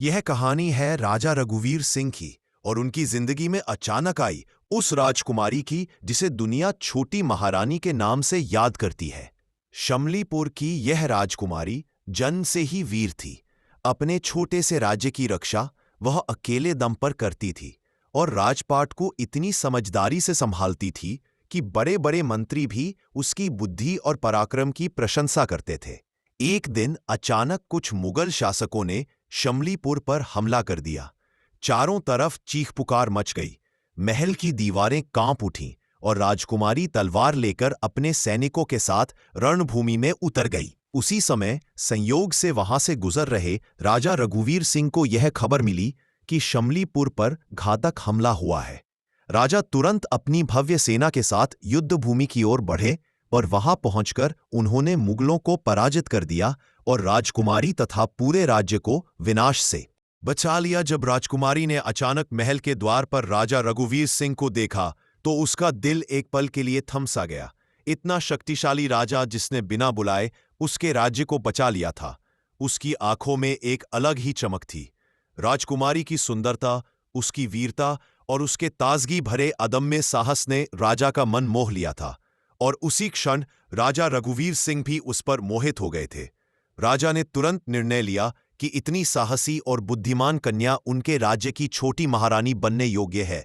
यह कहानी है राजा रघुवीर सिंह की और उनकी जिंदगी में अचानक आई उस राजकुमारी की जिसे दुनिया छोटी महारानी के नाम से याद करती है। शमलीपुर की यह राजकुमारी जन्म से ही वीर थी। अपने छोटे से राज्य की रक्षा वह अकेले दम पर करती थी और राजपाट को इतनी समझदारी से संभालती थी कि बड़े बड़े मंत्री भी उसकी बुद्धि और पराक्रम की प्रशंसा करते थे। एक दिन अचानक कुछ मुगल शासकों ने शमलीपुर पर हमला कर दिया। चारों तरफ चीख पुकार मच गई। महल की दीवारें कांप उठीं और राजकुमारी तलवार लेकर अपने सैनिकों के साथ रणभूमि में उतर गई। उसी समय संयोग से वहां से गुजर रहे राजा रघुवीर सिंह को यह खबर मिली कि शमलीपुर पर घातक हमला हुआ है। राजा तुरंत अपनी भव्य सेना के साथ युद्ध भूमि की ओर बढ़े और वहां पहुंचकर उन्होंने मुगलों को पराजित कर दिया और राजकुमारी तथा पूरे राज्य को विनाश से बचा लिया। जब राजकुमारी ने अचानक महल के द्वार पर राजा रघुवीर सिंह को देखा तो उसका दिल एक पल के लिए थम सा गया। इतना शक्तिशाली राजा जिसने बिना बुलाए उसके राज्य को बचा लिया था, उसकी आंखों में एक अलग ही चमक थी। राजकुमारी की सुंदरता, उसकी वीरता और उसके ताजगी भरे अदम्य साहस ने राजा का मन मोह लिया था और उसी क्षण राजा रघुवीर सिंह भी उस पर मोहित हो गए थे। राजा ने तुरंत निर्णय लिया कि इतनी साहसी और बुद्धिमान कन्या उनके राज्य की छोटी महारानी बनने योग्य है।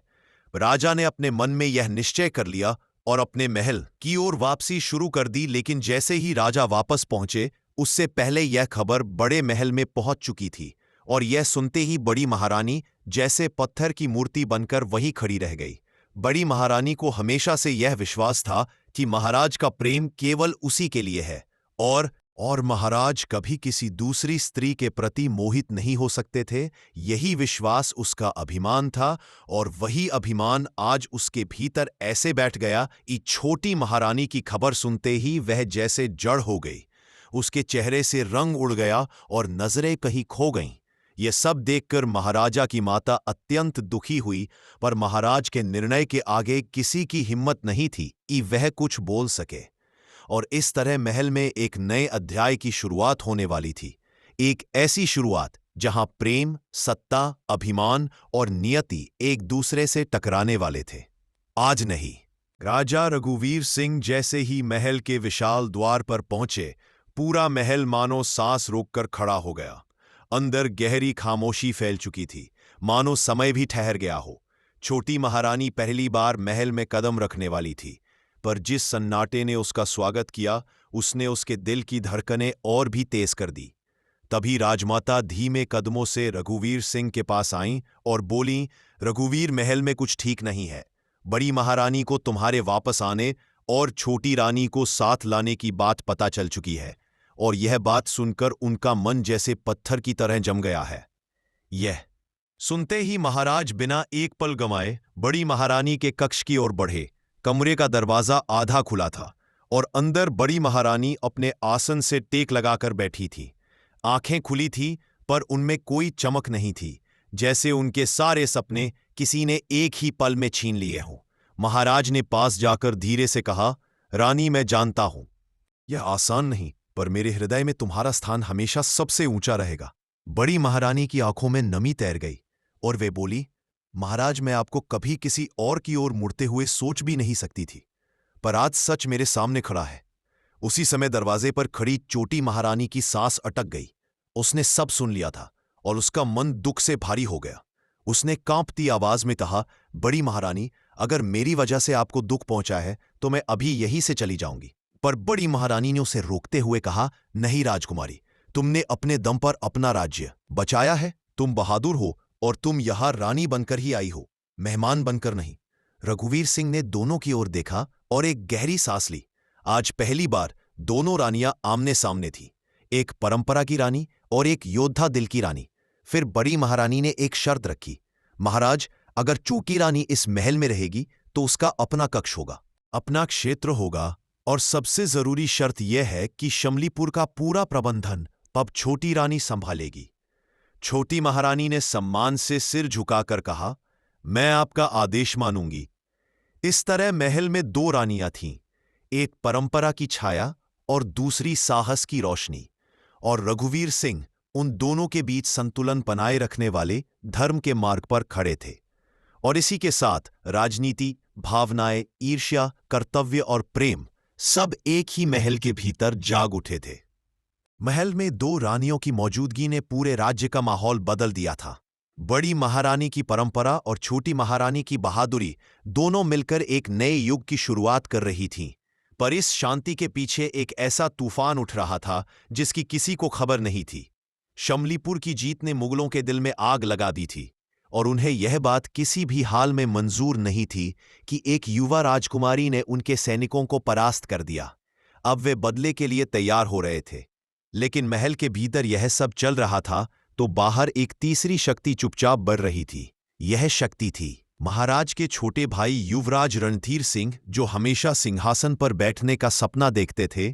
राजा ने अपने मन में यह निश्चय कर लिया और अपने महल की ओर वापसी शुरू कर दी। लेकिन जैसे ही राजा वापस पहुंचे उससे पहले यह खबर बड़े महल में पहुंच चुकी थी और यह सुनते ही बड़ी महारानी जैसे पत्थर की मूर्ति बनकर वहीं खड़ी रह गई। बड़ी महारानी को हमेशा से यह विश्वास था कि महाराज का प्रेम केवल उसी के लिए है और महाराज कभी किसी दूसरी स्त्री के प्रति मोहित नहीं हो सकते थे। यही विश्वास उसका अभिमान था और वही अभिमान आज उसके भीतर ऐसे बैठ गया कि छोटी महारानी की खबर सुनते ही वह जैसे जड़ हो गई। उसके चेहरे से रंग उड़ गया और नजरें कहीं खो गईं। यह सब देखकर महाराजा की माता अत्यंत दुखी हुई, पर महाराज के निर्णय के आगे किसी की हिम्मत नहीं थी कि वह कुछ बोल सके। और इस तरह महल में एक नए अध्याय की शुरुआत होने वाली थी। एक ऐसी शुरुआत जहां प्रेम, सत्ता, अभिमान और नियति एक दूसरे से टकराने वाले थे। आज नहीं। राजा रघुवीर सिंह जैसे ही महल के विशाल द्वार पर पहुंचे, पूरा महल मानो सांस रोककर खड़ा हो गया। अंदर गहरी खामोशी फैल चुकी थी, मानो समय भी ठहर गया हो। छोटी महारानी पहली बार महल में कदम रखने वाली थी, पर जिस सन्नाटे ने उसका स्वागत किया उसने उसके दिल की धड़कनें और भी तेज कर दी। तभी राजमाता धीमे कदमों से रघुवीर सिंह के पास आईं और बोलीं, रघुवीर, महल में कुछ ठीक नहीं है। बड़ी महारानी को तुम्हारे वापस आने और छोटी रानी को साथ लाने की बात पता चल चुकी है और यह बात सुनकर उनका मन जैसे पत्थर की तरह जम गया है। यह सुनते ही महाराज बिना एक पल गंवाए बड़ी महारानी के कक्ष की ओर बढ़े। कमरे का दरवाजा आधा खुला था और अंदर बड़ी महारानी अपने आसन से टेक लगाकर बैठी थी। आंखें खुली थी पर उनमें कोई चमक नहीं थी, जैसे उनके सारे सपने किसी ने एक ही पल में छीन लिए हों। महाराज ने पास जाकर धीरे से कहा, रानी, मैं जानता हूं यह आसान नहीं, पर मेरे हृदय में तुम्हारा स्थान हमेशा सबसे ऊंचा रहेगा। बड़ी महारानी की आंखों में नमी तैर गई और वे बोली, महाराज, मैं आपको कभी किसी और की ओर मुड़ते हुए सोच भी नहीं सकती थी, पर आज सच मेरे सामने खड़ा है। उसी समय दरवाजे पर खड़ी छोटी महारानी की सांस अटक गई। उसने सब सुन लिया था और उसका मन दुख से भारी हो गया। उसने कांपती आवाज में कहा, बड़ी महारानी, अगर मेरी वजह से आपको दुख पहुंचा है तो मैं अभी यहीं से चली जाऊंगी। पर बड़ी महारानी ने उसे रोकते हुए कहा, नहीं राजकुमारी, तुमने अपने दम पर अपना राज्य बचाया है। तुम बहादुर हो और तुम यहां रानी बनकर ही आई हो, मेहमान बनकर नहीं। रघुवीर सिंह ने दोनों की ओर देखा और एक गहरी सांस ली। आज पहली बार दोनों रानियां आमने सामने थीं, एक परंपरा की रानी और एक योद्धा दिल की रानी। फिर बड़ी महारानी ने एक शर्त रखी, महाराज, अगर छोटी रानी इस महल में रहेगी तो उसका अपना कक्ष होगा, अपना क्षेत्र होगा, और सबसे जरूरी शर्त यह है कि शमलीपुर का पूरा प्रबंधन अब छोटी रानी संभालेगी। छोटी महारानी ने सम्मान से सिर झुकाकर कहा, मैं आपका आदेश मानूंगी। इस तरह महल में दो रानियां थीं, एक परंपरा की छाया और दूसरी साहस की रोशनी, और रघुवीर सिंह उन दोनों के बीच संतुलन बनाए रखने वाले धर्म के मार्ग पर खड़े थे। और इसी के साथ राजनीति, भावनाएं, ईर्ष्या, कर्तव्य और प्रेम सब एक ही महल के भीतर जाग उठे थे। महल में दो रानियों की मौजूदगी ने पूरे राज्य का माहौल बदल दिया था। बड़ी महारानी की परंपरा और छोटी महारानी की बहादुरी दोनों मिलकर एक नए युग की शुरुआत कर रही थीं। पर इस शांति के पीछे एक ऐसा तूफान उठ रहा था जिसकी किसी को खबर नहीं थी। शमलीपुर की जीत ने मुगलों के दिल में आग लगा दी थी और उन्हें यह बात किसी भी हाल में मंजूर नहीं थी कि एक युवा राजकुमारी ने उनके सैनिकों को परास्त कर दिया। अब वे बदले के लिए तैयार हो रहे थे। लेकिन महल के भीतर यह सब चल रहा था तो बाहर एक तीसरी शक्ति चुपचाप बढ़ रही थी। यह शक्ति थी महाराज के छोटे भाई युवराज रणधीर सिंह, जो हमेशा सिंहासन पर बैठने का सपना देखते थे।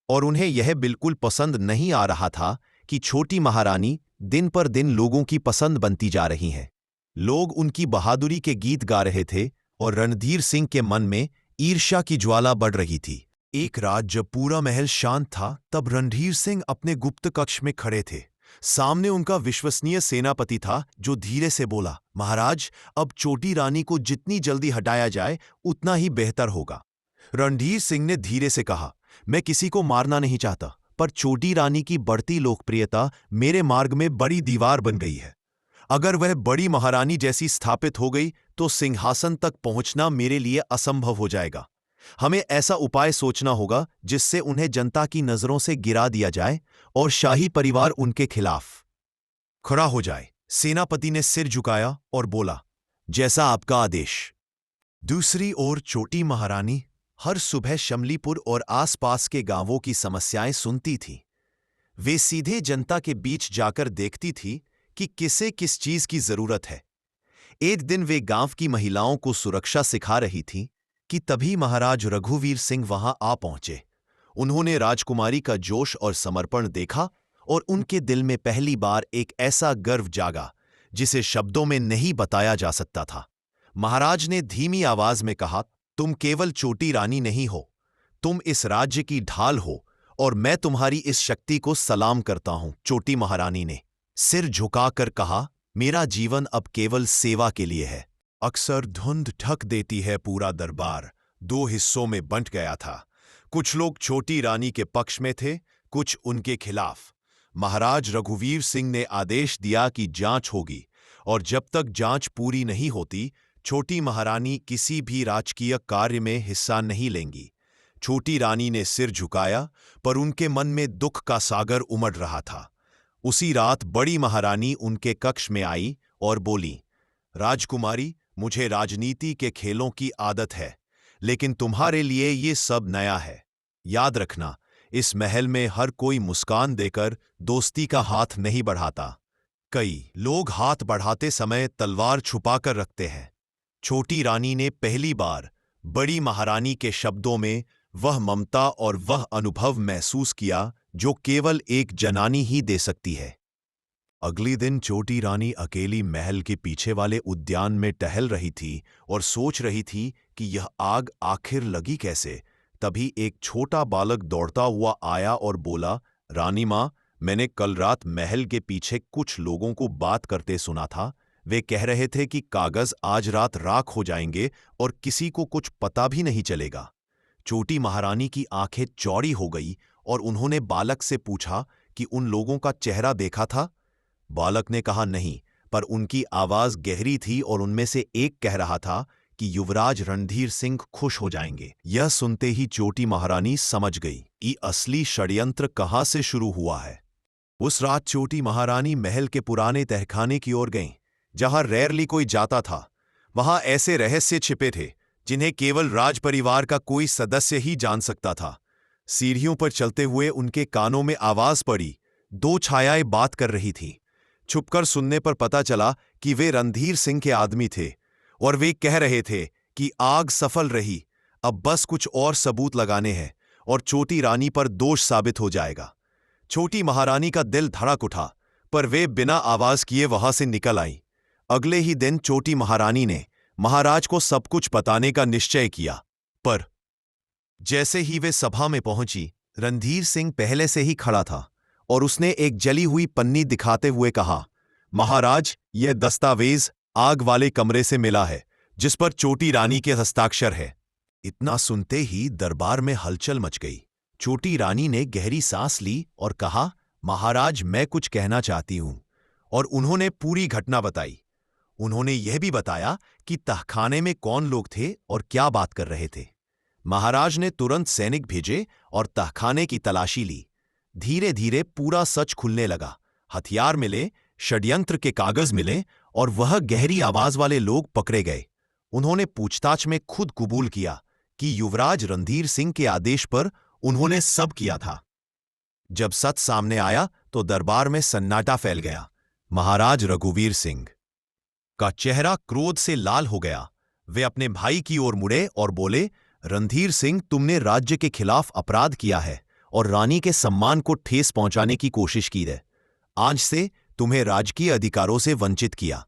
और उन्हें यह बिल्कुल पसंद नहीं आ रहा था कि छोटी महारानी दिन पर दिन लोगों की पसंद बनती जा रही हैं। लोग उनकी बहादुरी के गीत गा रहे थे और रणधीर सिंह के मन में ईर्ष्या की ज्वाला बढ़ रही थी। एक रात जब पूरा महल शांत था, तब रणधीर सिंह अपने गुप्त कक्ष में खड़े थे। सामने उनका विश्वसनीय सेनापति था, जो धीरे से बोला, महाराज, अब छोटी रानी को जितनी जल्दी हटाया जाए उतना ही बेहतर होगा। रणधीर सिंह ने धीरे से कहा, मैं किसी को मारना नहीं चाहता, पर छोटी रानी की बढ़ती लोकप्रियता मेरे मार्ग में बड़ी दीवार बन गई है। अगर वह बड़ी महारानी जैसी स्थापित हो गई तो सिंहासन तक पहुंचना मेरे लिए असंभव हो जाएगा। हमें ऐसा उपाय सोचना होगा जिससे उन्हें जनता की नजरों से गिरा दिया जाए और शाही परिवार उनके खिलाफ खड़ा हो जाए। सेनापति ने सिर झुकाया और बोला, जैसा आपका आदेश। दूसरी ओर छोटी महारानी हर सुबह शमलीपुर और आसपास के गांवों की समस्याएं सुनती थी। वे सीधे जनता के बीच जाकर देखती थी कि किसे किस चीज की जरूरत है। एक दिन वे गांव की महिलाओं को सुरक्षा सिखा रही थीं कि तभी महाराज रघुवीर सिंह वहां आ पहुंचे। उन्होंने राजकुमारी का जोश और समर्पण देखा और उनके दिल में पहली बार एक ऐसा गर्व जागा जिसे शब्दों में नहीं बताया जा सकता था। महाराज ने धीमी आवाज में कहा, तुम केवल छोटी रानी नहीं हो, तुम इस राज्य की ढाल हो और मैं तुम्हारी इस शक्ति को सलाम करता हूं। छोटी महारानी ने सिर झुकाकर कहा, मेरा जीवन अब केवल सेवा के लिए है। अक्सर धुंध ढक देती है पूरा दरबार दो हिस्सों में बंट गया था। कुछ लोग छोटी रानी के पक्ष में थे, कुछ उनके खिलाफ। महाराज रघुवीर सिंह ने आदेश दिया कि जांच होगी और जब तक जांच पूरी नहीं होती, छोटी महारानी किसी भी राजकीय कार्य में हिस्सा नहीं लेंगी। छोटी रानी ने सिर झुकाया, पर उनके मन में दुख का सागर उमड़ रहा था। उसी रात बड़ी महारानी उनके कक्ष में आई और बोली, राजकुमारी, मुझे राजनीति के खेलों की आदत है, लेकिन तुम्हारे लिए ये सब नया है। याद रखना, इस महल में हर कोई मुस्कान देकर दोस्ती का हाथ नहीं बढ़ाता। कई लोग हाथ बढ़ाते समय तलवार छुपाकर रखते हैं। छोटी रानी ने पहली बार बड़ी महारानी के शब्दों में वह ममता और वह अनुभव महसूस किया जो केवल एक जनानी ही दे सकती है। अगले दिन छोटी रानी अकेली महल के पीछे वाले उद्यान में टहल रही थी और सोच रही थी कि यह आग आखिर लगी कैसे। तभी एक छोटा बालक दौड़ता हुआ आया और बोला, रानी माँ, मैंने कल रात महल के पीछे कुछ लोगों को बात करते सुना था। वे कह रहे थे कि कागज आज रात राख हो जाएंगे और किसी को कुछ पता भी नहीं चलेगा। छोटी महारानी की आंखें चौड़ी हो गई और उन्होंने बालक से पूछा कि उन लोगों का चेहरा देखा था। बालक ने कहा, नहीं, पर उनकी आवाज गहरी थी और उनमें से एक कह रहा था कि युवराज रणधीर सिंह खुश हो जाएंगे। यह सुनते ही छोटी महारानी समझ गई कि असली षड्यंत्र कहां से शुरू हुआ है। उस रात छोटी महारानी महल के पुराने तहखाने की ओर गईं, जहां रेयरली कोई जाता था। वहां ऐसे रहस्य छिपे थे जिन्हें केवल राज परिवार का कोई सदस्य ही जान सकता था। सीढ़ियों पर चलते हुए उनके कानों में आवाज पड़ी, दो छायाएं बात कर रही थीं। छुपकर सुनने पर पता चला कि वे रणधीर सिंह के आदमी थे और वे कह रहे थे कि आग सफल रही, अब बस कुछ और सबूत लगाने हैं और छोटी रानी पर दोष साबित हो जाएगा। छोटी महारानी का दिल धड़क उठा, पर वे बिना आवाज किए वहां से निकल आईं। अगले ही दिन छोटी महारानी ने महाराज को सब कुछ बताने का निश्चय किया, पर जैसे ही वे सभा में पहुंची, रणधीर सिंह पहले से ही खड़ा था और उसने एक जली हुई पन्नी दिखाते हुए कहा, महाराज, यह दस्तावेज आग वाले कमरे से मिला है, जिस पर छोटी रानी के हस्ताक्षर है। इतना सुनते ही दरबार में हलचल मच गई। छोटी रानी ने गहरी सांस ली और कहा, महाराज, मैं कुछ कहना चाहती हूं। और उन्होंने पूरी घटना बताई। उन्होंने यह भी बताया कि तहखाने में कौन लोग थे और क्या बात कर रहे थे। महाराज ने तुरंत सैनिक भेजे और तहखाने की तलाशी ली। धीरे धीरे पूरा सच खुलने लगा। हथियार मिले, षड्यंत्र के कागज मिले और वह गहरी आवाज वाले लोग पकड़े गए। उन्होंने पूछताछ में खुद कबूल किया कि युवराज रणधीर सिंह के आदेश पर उन्होंने सब किया था। जब सच सामने आया तो दरबार में सन्नाटा फैल गया। महाराज रघुवीर सिंह का चेहरा क्रोध से लाल हो गया। वे अपने भाई की ओर मुड़े और बोले, रणधीर सिंह, तुमने राज्य के खिलाफ अपराध किया है और रानी के सम्मान को ठेस पहुंचाने की कोशिश की है। आज से तुम्हें राजकीय अधिकारों से वंचित किया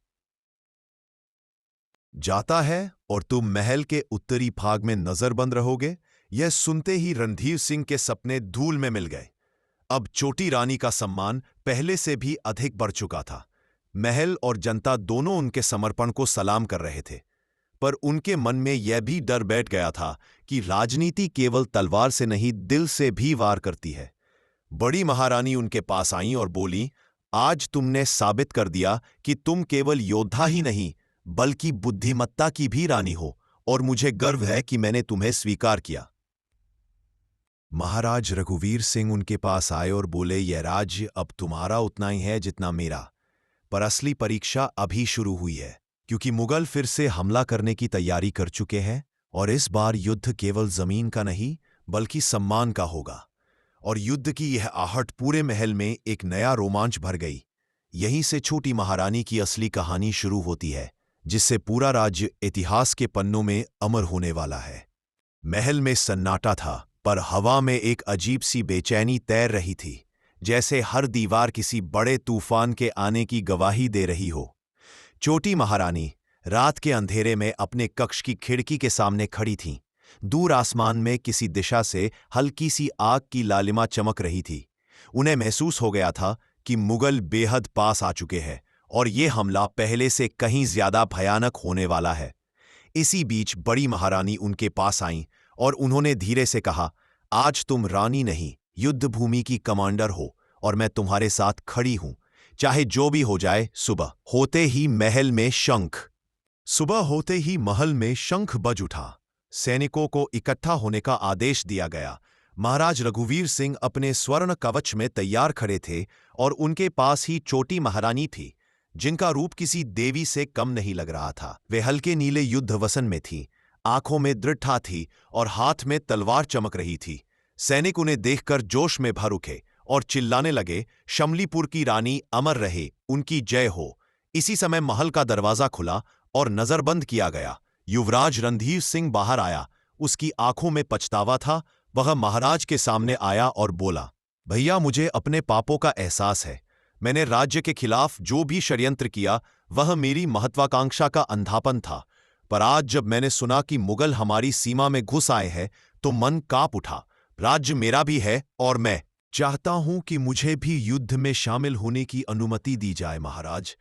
जाता है और तुम महल के उत्तरी भाग में नजरबंद रहोगे। यह सुनते ही रणधीर सिंह के सपने धूल में मिल गए। अब छोटी रानी का सम्मान पहले से भी अधिक बढ़ चुका था। महल और जनता दोनों उनके समर्पण को सलाम कर रहे थे, पर उनके मन में यह भी डर बैठ गया था कि राजनीति केवल तलवार से नहीं, दिल से भी वार करती है। बड़ी महारानी उनके पास आईं और बोली, आज तुमने साबित कर दिया कि तुम केवल योद्धा ही नहीं बल्कि बुद्धिमत्ता की भी रानी हो, और मुझे गर्व है कि मैंने तुम्हें स्वीकार किया। महाराज रघुवीर सिंह उनके पास आए और बोले, यह राज्य अब तुम्हारा उतना ही है जितना मेरा, पर असली परीक्षा अभी शुरू हुई है, क्योंकि मुगल फिर से हमला करने की तैयारी कर चुके हैं और इस बार युद्ध केवल जमीन का नहीं बल्कि सम्मान का होगा। और युद्ध की यह आहट पूरे महल में एक नया रोमांच भर गई। यहीं से छोटी महारानी की असली कहानी शुरू होती है, जिससे पूरा राज्य इतिहास के पन्नों में अमर होने वाला है। महल में सन्नाटा था, पर हवा में एक अजीब सी बेचैनी तैर रही थी, जैसे हर दीवार किसी बड़े तूफान के आने की गवाही दे रही हो। छोटी महारानी रात के अंधेरे में अपने कक्ष की खिड़की के सामने खड़ी थीं। दूर आसमान में किसी दिशा से हल्की सी आग की लालिमा चमक रही थी। उन्हें महसूस हो गया था कि मुगल बेहद पास आ चुके हैं और ये हमला पहले से कहीं ज्यादा भयानक होने वाला है। इसी बीच बड़ी महारानी उनके पास आईं और उन्होंने धीरे से कहा, आज तुम रानी नहीं, युद्ध भूमि की कमांडर हो और मैं तुम्हारे साथ खड़ी हूं, चाहे जो भी हो जाए। सुबह होते ही महल में शंख बज उठा। सैनिकों को इकट्ठा होने का आदेश दिया गया। महाराज रघुवीर सिंह अपने स्वर्ण कवच में तैयार खड़े थे और उनके पास ही छोटी महारानी थी, जिनका रूप किसी देवी से कम नहीं लग रहा था। वे हल्के नीले युद्ध वसन में थी, आंखों में दृढ़ता थी और हाथ में तलवार चमक रही थी। सैनिक उन्हें देखकर जोश में भर उठे और चिल्लाने लगे, शमलीपुर की रानी अमर रहे, उनकी जय हो। इसी समय महल का दरवाजा खुला और नजरबंद किया गया। युवराज रणधीर सिंह बाहर आया। उसकी आंखों में पछतावा था। वह महाराज के सामने आया और बोला, भैया, मुझे अपने पापों का एहसास है। मैंने राज्य के खिलाफ जो भी षड्यंत्र किया वह मेरी महत्वाकांक्षा का अंधापन था, पर आज जब मैंने सुना कि मुगल हमारी सीमा में घुस आए हैं तो मन कांप उठा। राज्य मेरा भी है और मैं चाहता हूं कि मुझे भी युद्ध में शामिल होने की अनुमति दी जाए। महाराज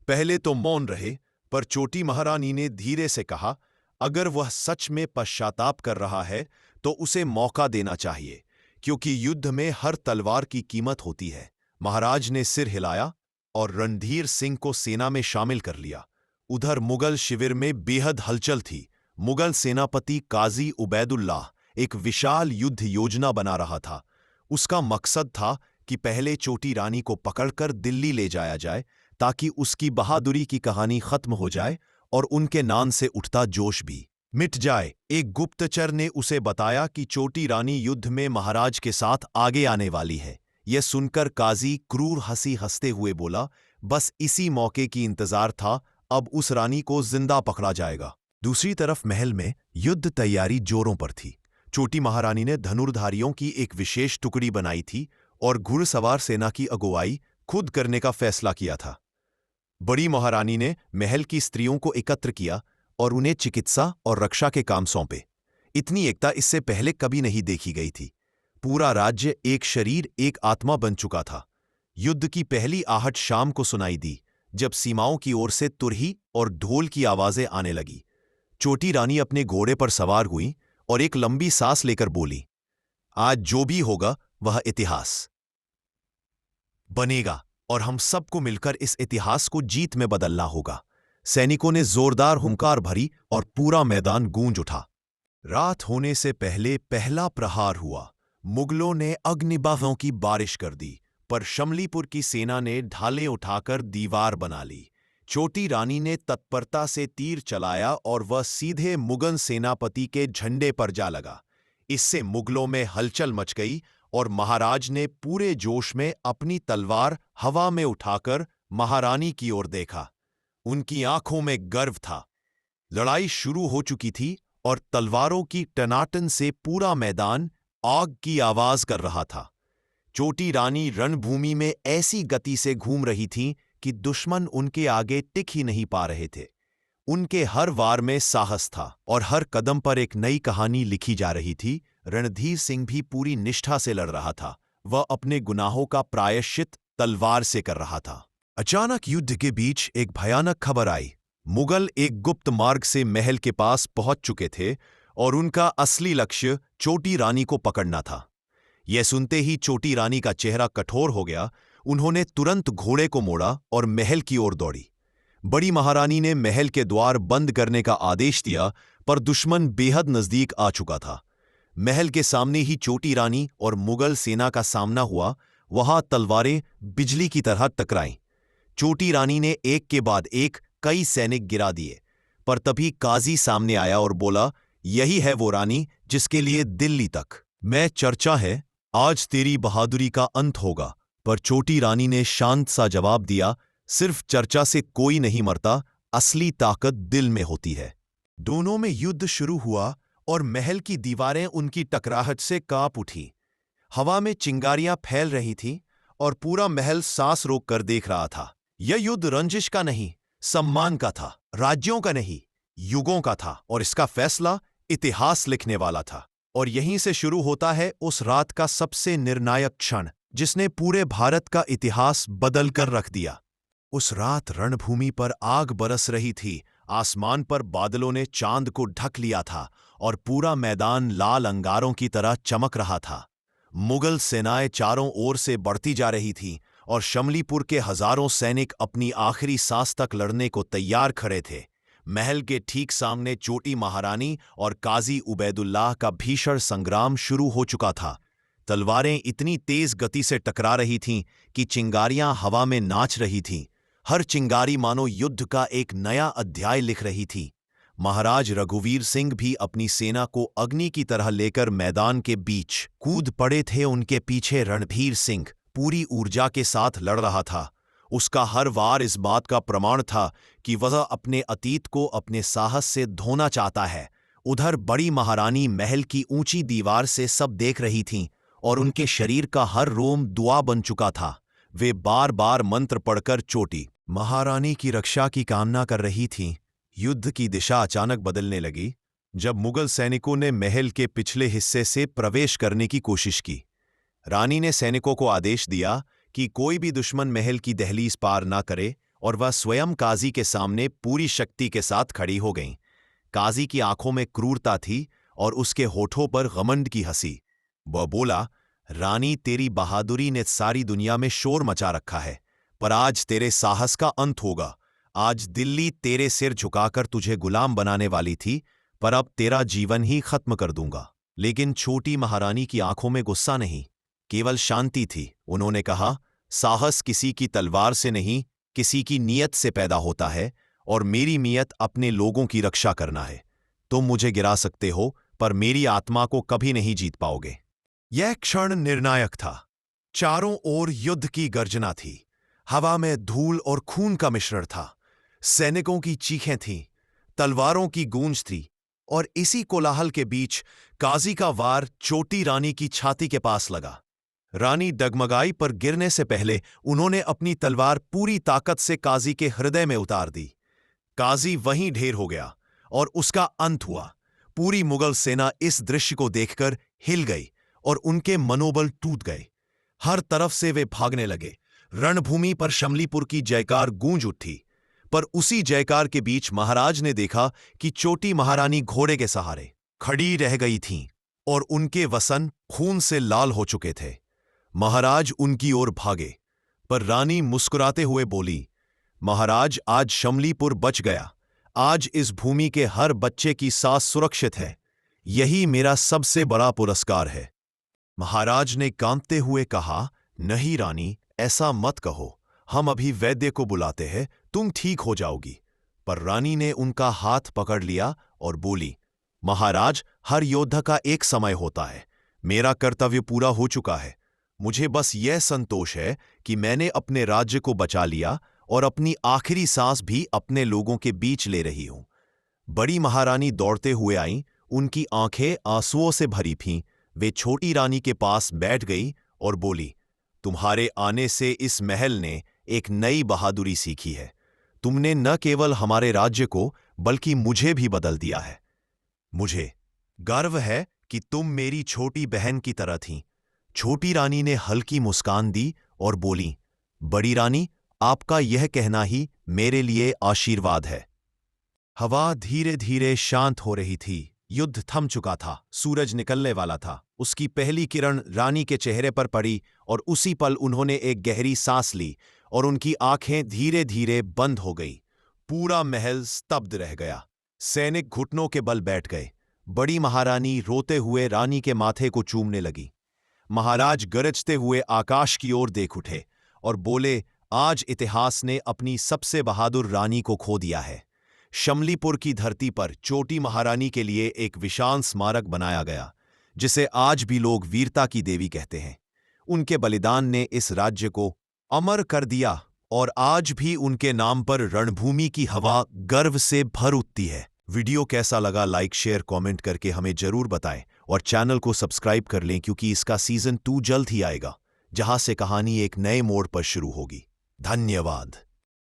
पहले तो मौन रहे, पर छोटी महारानी ने धीरे से कहा, अगर वह सच में पश्चाताप कर रहा है तो उसे मौका देना चाहिए, क्योंकि युद्ध में हर तलवार की कीमत होती है। महाराज ने सिर हिलाया और रणधीर सिंह को सेना में शामिल कर लिया। उधर मुगल शिविर में बेहद हलचल थी। मुगल सेनापति काजी उबैदुल्लाह एक विशाल युद्ध योजना बना रहा था। उसका मकसद था कि पहले छोटी रानी को पकड़कर दिल्ली ले जाया जाए, ताकि उसकी बहादुरी की कहानी खत्म हो जाए और उनके नाम से उठता जोश भी मिट जाए। एक गुप्तचर ने उसे बताया कि छोटी रानी युद्ध में महाराज के साथ आगे आने वाली है। यह सुनकर काजी क्रूर हंसी हंसते हुए बोला, बस इसी मौके की इंतजार था, अब उस रानी को जिंदा पकड़ा जाएगा। दूसरी तरफ महल में युद्ध तैयारी जोरों पर थी। छोटी महारानी ने धनुर्धारियों की एक विशेष टुकड़ी बनाई थी और घुड़सवार सेना की अगुवाई खुद करने का फैसला किया था। बड़ी महारानी ने महल की स्त्रियों को एकत्र किया और उन्हें चिकित्सा और रक्षा के काम सौंपे। इतनी एकता इससे पहले कभी नहीं देखी गई थी। पूरा राज्य एक शरीर, एक आत्मा बन चुका था। युद्ध की पहली आहट शाम को सुनाई दी, जब सीमाओं की ओर से तुरही और ढोल की आवाजें आने लगी। छोटी रानी अपने घोड़े पर सवार हुई और एक लंबी सांस लेकर बोली, आज जो भी होगा वह इतिहास बनेगा और हम सबको मिलकर इस इतिहास को जीत में बदलना होगा। सैनिकों ने जोरदार हुंकार भरी और पूरा मैदान गूंज उठा। रात होने से पहले पहला प्रहार हुआ। मुगलों ने अग्निबाणों की बारिश कर दी, पर शमलीपुर की सेना ने ढालें उठाकर दीवार बना ली। छोटी रानी ने तत्परता से तीर चलाया और वह सीधे मुगल सेनापति के झंडे पर जा लगा। इससे मुगलों में हलचल मच गई और महाराज ने पूरे जोश में अपनी तलवार हवा में उठाकर महारानी की ओर देखा। उनकी आंखों में गर्व था। लड़ाई शुरू हो चुकी थी और तलवारों की टनाटन से पूरा मैदान आग की आवाज कर रहा था। छोटी रानी रणभूमि में ऐसी गति से घूम रही थीं कि दुश्मन उनके आगे टिक ही नहीं पा रहे थे। उनके हर वार में साहस था और हर कदम पर एक नई कहानी लिखी जा रही थी। रणधीर सिंह भी पूरी निष्ठा से लड़ रहा था। वह अपने गुनाहों का प्रायश्चित तलवार से कर रहा था। अचानक युद्ध के बीच एक भयानक खबर आई। मुगल एक गुप्त मार्ग से महल के पास पहुंच चुके थे और उनका असली लक्ष्य छोटी रानी को पकड़ना था। यह सुनते ही छोटी रानी का चेहरा कठोर हो गया। उन्होंने तुरंत घोड़े को मोड़ा और महल की ओर दौड़ी। बड़ी महारानी ने महल के द्वार बंद करने का आदेश दिया, पर दुश्मन बेहद नजदीक आ चुका था। महल के सामने ही छोटी रानी और मुगल सेना का सामना हुआ। वहां तलवारें बिजली की तरह टकराईं। छोटी रानी ने एक के बाद एक कई सैनिक गिरा दिए, पर तभी काजी सामने आया और बोला, यही है वो रानी जिसके लिए दिल्ली तक मैं चर्चा है। आज तेरी बहादुरी का अंत होगा। पर छोटी रानी ने शांत सा जवाब दिया, सिर्फ चर्चा से कोई नहीं मरता, असली ताकत दिल में होती है। दोनों में युद्ध शुरू हुआ और महल की दीवारें उनकी टकराहट से कांप उठी। हवा में चिंगारियां फैल रही थीं और पूरा महल सांस रोककर देख रहा था। यह युद्ध रंजिश का नहीं, सम्मान का था। राज्यों का नहीं, युगों का था। और इसका फैसला इतिहास लिखने वाला था। और यहीं से शुरू होता है उस रात का सबसे निर्णायक क्षण, जिसने पूरे भारत का इतिहास बदल कर रख दिया। उस रात रणभूमि पर आग बरस रही थी। आसमान पर बादलों ने चांद को ढक लिया था और पूरा मैदान लाल अंगारों की तरह चमक रहा था। मुगल सेनाएं चारों ओर से बढ़ती जा रही थीं और शमलीपुर के हजारों सैनिक अपनी आखिरी सांस तक लड़ने को तैयार खड़े थे। महल के ठीक सामने छोटी महारानी और काजी उबैदुल्लाह का भीषण संग्राम शुरू हो चुका था। तलवारें इतनी तेज गति से टकरा रही थीं कि चिंगारियां हवा में नाच रही थीं। हर चिंगारी मानो युद्ध का एक नया अध्याय लिख रही थी। महाराज रघुवीर सिंह भी अपनी सेना को अग्नि की तरह लेकर मैदान के बीच कूद पड़े थे। उनके पीछे रणधीर सिंह पूरी ऊर्जा के साथ लड़ रहा था। उसका हर वार इस बात का प्रमाण था कि वह अपने अतीत को अपने साहस से धोना चाहता है। उधर बड़ी महारानी महल की ऊंची दीवार से सब देख रही थीं और उनके शरीर का हर रोम दुआ बन चुका था। वे बार बार मंत्र पढ़कर छोटी महारानी की रक्षा की कामना कर रही थीं। युद्ध की दिशा अचानक बदलने लगी जब मुगल सैनिकों ने महल के पिछले हिस्से से प्रवेश करने की कोशिश की। रानी ने सैनिकों को आदेश दिया कि कोई भी दुश्मन महल की दहलीज पार ना करे और वह स्वयं काजी के सामने पूरी शक्ति के साथ खड़ी हो गईं। काजी की आंखों में क्रूरता थी और उसके होठों पर घमंड की हंसी। वह बोला, रानी, तेरी बहादुरी ने सारी दुनिया में शोर मचा रखा है, पर आज तेरे साहस का अंत होगा। आज दिल्ली तेरे सिर झुकाकर तुझे गुलाम बनाने वाली थी, पर अब तेरा जीवन ही खत्म कर दूंगा। लेकिन छोटी महारानी की आंखों में गुस्सा नहीं, केवल शांति थी। उन्होंने कहा, साहस किसी की तलवार से नहीं, किसी की नीयत से पैदा होता है, और मेरी नीयत अपने लोगों की रक्षा करना है। तुम मुझे गिरा सकते हो, पर मेरी आत्मा को कभी नहीं जीत पाओगे। यह क्षण निर्णायक था। चारों ओर युद्ध की गर्जना थी। हवा में धूल और खून का मिश्रण था। सैनिकों की चीखें थीं, तलवारों की गूंज थी, और इसी कोलाहल के बीच काजी का वार छोटी रानी की छाती के पास लगा। रानी डगमगाई, पर गिरने से पहले उन्होंने अपनी तलवार पूरी ताकत से काजी के हृदय में उतार दी। काजी वहीं ढेर हो गया और उसका अंत हुआ। पूरी मुगल सेना इस दृश्य को देखकर हिल गई और उनके मनोबल टूट गए। हर तरफ से वे भागने लगे। रणभूमि पर शमलीपुर की जयकार गूंज उठी। पर उसी जयकार के बीच महाराज ने देखा कि छोटी महारानी घोड़े के सहारे खड़ी रह गई थीं और उनके वसन खून से लाल हो चुके थे। महाराज उनकी ओर भागे, पर रानी मुस्कुराते हुए बोली, महाराज, आज शमलीपुर बच गया। आज इस भूमि के हर बच्चे की सांस सुरक्षित है। यही मेरा सबसे बड़ा पुरस्कार है। महाराज ने कांपते हुए कहा, नहीं रानी, ऐसा मत कहो। हम अभी वैद्य को बुलाते हैं, तुम ठीक हो जाओगी। पर रानी ने उनका हाथ पकड़ लिया और बोली, महाराज, हर योद्धा का एक समय होता है। मेरा कर्तव्य पूरा हो चुका है। मुझे बस यह संतोष है कि मैंने अपने राज्य को बचा लिया और अपनी आखिरी सांस भी अपने लोगों के बीच ले रही हूं। बड़ी महारानी दौड़ते हुए आईं, उनकी आंखें आंसुओं से भरी थीं। वे छोटी रानी के पास बैठ गई और बोली, तुम्हारे आने से इस महल ने एक नई बहादुरी सीखी है। तुमने न केवल हमारे राज्य को बल्कि मुझे भी बदल दिया है। मुझे गर्व है कि तुम मेरी छोटी बहन की तरह थीं। छोटी रानी ने हल्की मुस्कान दी और बोली, बड़ी रानी, आपका यह कहना ही मेरे लिए आशीर्वाद है। हवा धीरे धीरे शांत हो रही थी। युद्ध थम चुका था। सूरज निकलने वाला था। उसकी पहली किरण रानी के चेहरे पर पड़ी और उसी पल उन्होंने एक गहरी सांस ली और उनकी आंखें धीरे धीरे बंद हो गई। पूरा महल स्तब्ध रह गया। सैनिक घुटनों के बल बैठ गए। बड़ी महारानी रोते हुए रानी के माथे को चूमने लगी। महाराज गरजते हुए आकाश की ओर देख उठे और बोले, आज इतिहास ने अपनी सबसे बहादुर रानी को खो दिया है। शमलीपुर की धरती पर छोटी महारानी के लिए एक विशाल स्मारक बनाया गया, जिसे आज भी लोग वीरता की देवी कहते हैं। उनके बलिदान ने इस राज्य को अमर कर दिया और आज भी उनके नाम पर रणभूमि की हवा गर्व से भर उठती है। वीडियो कैसा लगा, लाइक, शेयर, कमेंट करके हमें जरूर बताएं और चैनल को सब्सक्राइब कर लें, क्योंकि इसका सीजन 2 जल्द ही आएगा, जहां से कहानी एक नए मोड़ पर शुरू होगी। धन्यवाद।